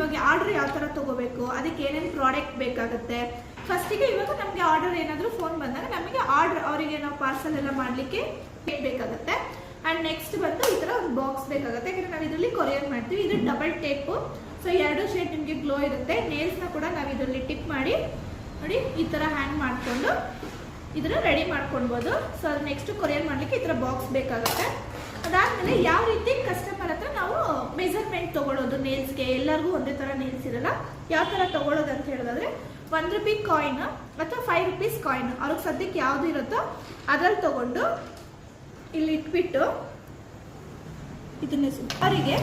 ಇವಾಗ ಆರ್ಡರ್ ಯಾವ ಥರ ತೊಗೋಬೇಕು, ಅದಕ್ಕೆ ಏನೇನು ಪ್ರಾಡಕ್ಟ್ ಬೇಕಾಗುತ್ತೆ. ಫಸ್ಟಿಗೆ ಇವಾಗ ನಮಗೆ ಆರ್ಡರ್ ಏನಾದರೂ ಫೋನ್ ಬಂದಾಗ ನಮಗೆ ಆರ್ಡರ್ ಅವರಿಗೆ ನಾವು ಪಾರ್ಸಲ್ ಎಲ್ಲ ಮಾಡಲಿಕ್ಕೆ ಬೇಕಾಗುತ್ತೆ. ಆ್ಯಂಡ್ ನೆಕ್ಸ್ಟ್ ಬಂದು ಈ ಥರ ಒಂದು ಬಾಕ್ಸ್ ಬೇಕಾಗುತ್ತೆ, ಯಾಕಂದರೆ ನಾವು ಇದರಲ್ಲಿ ಕೊರಿಯರ್ ಮಾಡ್ತೀವಿ. ಇದು ಡಬಲ್ ಟೇಪು, ಸೊ 2 ಶೇಡ್ ನಿಮಗೆ ಗ್ಲೋ ಇರುತ್ತೆ. ನೇಲ್ಸ್ನ ಕೂಡ ನಾವು ಇದರಲ್ಲಿ ಟಿಪ್ ಮಾಡಿ ನೋಡಿ ಈ ಥರ ಹ್ಯಾಂಗ್ ಮಾಡಿಕೊಂಡು ಇದನ್ನು ರೆಡಿ ಮಾಡ್ಕೊಳ್ಬೋದು. ಸೊ ಅದು ನೆಕ್ಸ್ಟ್ ಕೊರಿಯರ್ ಮಾಡಲಿಕ್ಕೆ ಈ ಥರ ಬಾಕ್ಸ್ ಬೇಕಾಗುತ್ತೆ. ಅದಾದಮೇಲೆ ಯಾವ ರೀತಿ ಕಸ್ಟಮರ್ ಹತ್ರ ನಾವು ಮೆಜರ್ಮೆಂಟ್ ತೊಗೊಳ್ಳೋದು ನೇಲ್ಸ್ಗೆ, ಎಲ್ಲರಿಗೂ ಒಂದೇ ಥರ ನೇಲ್ಸ್ ಇರಲ್ಲ, ಯಾವ ಥರ ತೊಗೊಳ್ಳೋದು ಅಂತ ಹೇಳಿದ್ರೆ ₹1 ಕಾಯಿನ್ ಅಥವಾ ₹5 ಕಾಯಿನ್ ಅವ್ರಿಗೆ ಸದ್ಯಕ್ಕೆ ಯಾವುದು ಇರುತ್ತೋ ಅದ್ರಲ್ಲಿ ತೊಗೊಂಡು ಇಲ್ಲಿ ಇಟ್ಬಿಟ್ಟು ಇದನ್ನೇ ಅವರಿಗೆ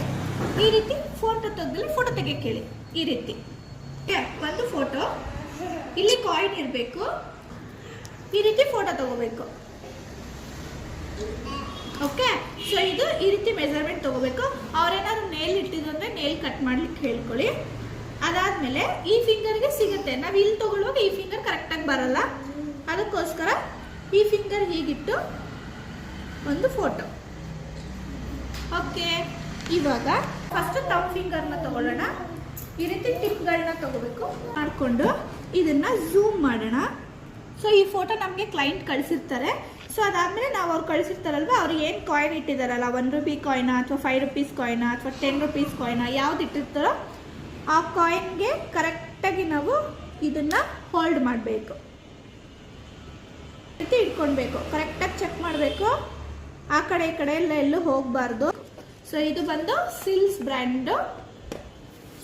ಈ ರೀತಿ ಫೋಟೋ ತೆಗೆದಲ್ಲಿ ಫೋಟೋ ತೆಗೆಯಕ್ಕೆ ಹೇಳಿ. ಈ ರೀತಿ ಒಂದು ಫೋಟೋ, ಇಲ್ಲಿ ಕಾಯಿನ್ ಇರಬೇಕು, ಈ ರೀತಿ ಫೋಟೋ ತಗೋಬೇಕು. ಓಕೆ, ಸೊ ಇದು ಈ ರೀತಿ ಮೆಜರ್ಮೆಂಟ್ ತಗೋಬೇಕು. ಅವ್ರೇನಾದ್ರು ನೇಲ್ ಇಟ್ಟಿದ್ದು ಅಂದರೆ ನೇಲ್ ಕಟ್ ಮಾಡ್ಲಿಕ್ಕೆ ಹೇಳ್ಕೊಳ್ಳಿ. ಅದಾದಮೇಲೆ ಈ ಫಿಂಗರ್ಗೆ ಸಿಗುತ್ತೆ, ನಾವು ಇಲ್ಲಿ ತಗೊಳ್ಳುವಾಗ ಈ ಫಿಂಗರ್ ಕರೆಕ್ಟಾಗಿ ಬರಲ್ಲ, ಅದಕ್ಕೋಸ್ಕರ ಈ ಫಿಂಗರ್ ಹೀಗಿಟ್ಟು ಒಂದು ಫೋಟೋ. ಓಕೆ, ಇವಾಗ ಫಸ್ಟ್ ತಮ್ ಫಿಂಗರ್ನ ತಗೊಳ್ಳೋಣ. ಈ ರೀತಿ ಟಿಪ್ಗಳನ್ನ ತಗೋಬೇಕು ಮಾಡಿಕೊಂಡು ಇದನ್ನು ಝೂಮ್ ಮಾಡೋಣ. ಸೊ ಈ ಫೋಟೋ ನಮಗೆ ಕ್ಲೈಂಟ್ ಕಳಿಸಿರ್ತಾರೆ. ಸೊ ಅದಾದಮೇಲೆ ನಾವು ಅವ್ರು ಕಳಿಸಿರ್ತಾರಲ್ವ, ಅವ್ರು ಏನು ಕಾಯಿನ್ ಇಟ್ಟಿದ್ದಾರಲ್ಲ, ₹1 ಕಾಯಿನ ಅಥವಾ ₹5 ಕಾಯಿನ ಅಥವಾ ₹10 ಕಾಯಿನ ಯಾವ್ದು ಇಟ್ಟಿರ್ತಾರೋ ಆ ಕಾಯಿನ್ಗೆ ಕರೆಕ್ಟಾಗಿ ನಾವು ಇದನ್ನು ಹೋಲ್ಡ್ ಮಾಡಬೇಕು. ರೀತಿ ಇಟ್ಕೊಳ್ಬೇಕು, ಕರೆಕ್ಟಾಗಿ ಚೆಕ್ ಮಾಡಬೇಕು, ಆ ಕಡೆ ಈ ಕಡೆ ಎಲ್ಲೂ ಹೋಗಬಾರ್ದು. ಸೊ ಇದು ಬಂದು ಸಿಲ್ಸ್ ಬ್ರ್ಯಾಂಡು.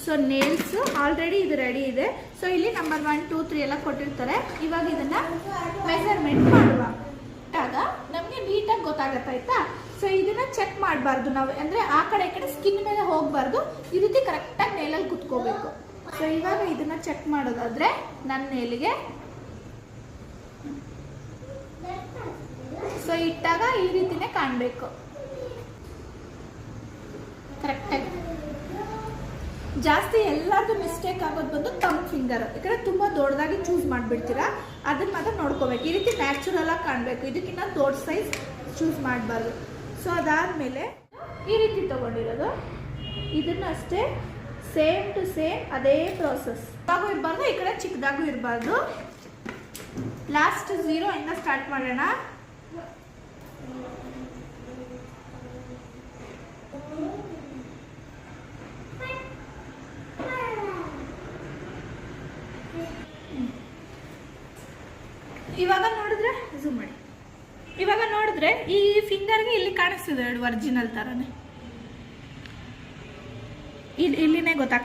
ಸೊ ನೇಲ್ಸ್ ಆಲ್ರೆಡಿ ಇದು ರೆಡಿ ಇದೆ. ಸೊ ಇಲ್ಲಿ ನಂಬರ್ 1, 2, 3 ಎಲ್ಲ ಕೊಟ್ಟಿರ್ತಾರೆ. ಇವಾಗ ಇದನ್ನ ಮೆಜರ್ಮೆಂಟ್ ಮಾಡುವಾಗ ನಮಗೆ ನೀಟಾಗಿ ಗೊತ್ತಾಗತ್ತಾಯ್ತಾ. ಸೊ ಇದನ್ನ ಚೆಕ್ ಮಾಡಬಾರ್ದು ನಾವು, ಅಂದ್ರೆ ಆ ಕಡೆ ಈ ಕಡೆ ಸ್ಕಿನ್ ಮೇಲೆ ಹೋಗಬಾರ್ದು, ಈ ರೀತಿ ಕರೆಕ್ಟಾಗಿ ನೇಲಲ್ಲಿ ಕುತ್ಕೋಬೇಕು. ಸೊ ಇವಾಗ ಇದನ್ನ ಚೆಕ್ ಮಾಡೋದಾದ್ರೆ ನನ್ನ ನೇಲಿಗೆ ಸೊ ಇಟ್ಟಾಗ ಈ ರೀತಿನೇ ಕಾಣಬೇಕು ಕರೆಕ್ಟಾಗಿ. ಜಾಸ್ತಿ ಎಲ್ಲಾದ್ರೂ ಮಿಸ್ಟೇಕ್ ಆಗೋದು ಬಂದು ತಮ್ ಫಿಂಗರ್, ಯಾಕಂದ್ರೆ ತುಂಬಾ ದೊಡ್ಡದಾಗಿ ಚೂಸ್ ಮಾಡಿಬಿಡ್ತೀರಾ, ಅದನ್ನ ಮಾತ್ರ ನೋಡ್ಕೋಬೇಕು. ಈ ರೀತಿ ನ್ಯಾಚುರಲ್ ಆಗಿ ಕಾಣಬೇಕು, ಇದಕ್ಕಿಂತ ದೊಡ್ಡ ಸೈಜ್ ಚೂಸ್ ಮಾಡಬಾರ್ದು. ಸೊ ಅದಾದ್ಮೇಲೆ ಈ ರೀತಿ ತಗೊಂಡಿರೋದು ಇದನ್ನ ಅಷ್ಟೇ ಸೇಮ್ ಟು ಸೇಮ್ ಅದೇ ಪ್ರೋಸೆಸ್. ಚಿಕ್ಕದಾಗೂ ಇರಬಾರ್ದು, ಈ ಕಡೆ ಚಿಕ್ಕದಾಗೂ ಇರಬಾರ್ದು. ಲಾಸ್ಟ್ 0 ಇಂದ ಸ್ಟಾರ್ಟ್ ಮಾಡೋಣ. ಇವಾಗ ನೋಡಿದ್ರೆ ಝೂಮ್ ಮಾಡಿ, ಇವಾಗ ನೋಡಿದ್ರೆ ಈ ಫಿಂಗರ್ಗೆ ಇಲ್ಲಿ ಕಾಣಿಸ್ತಿದೆ ಒರಿಜಿನಲ್ ತರನೇ, ಇಲ್ಲಿನೇ ಗೊತ್ತಾಗ್ತದೆ.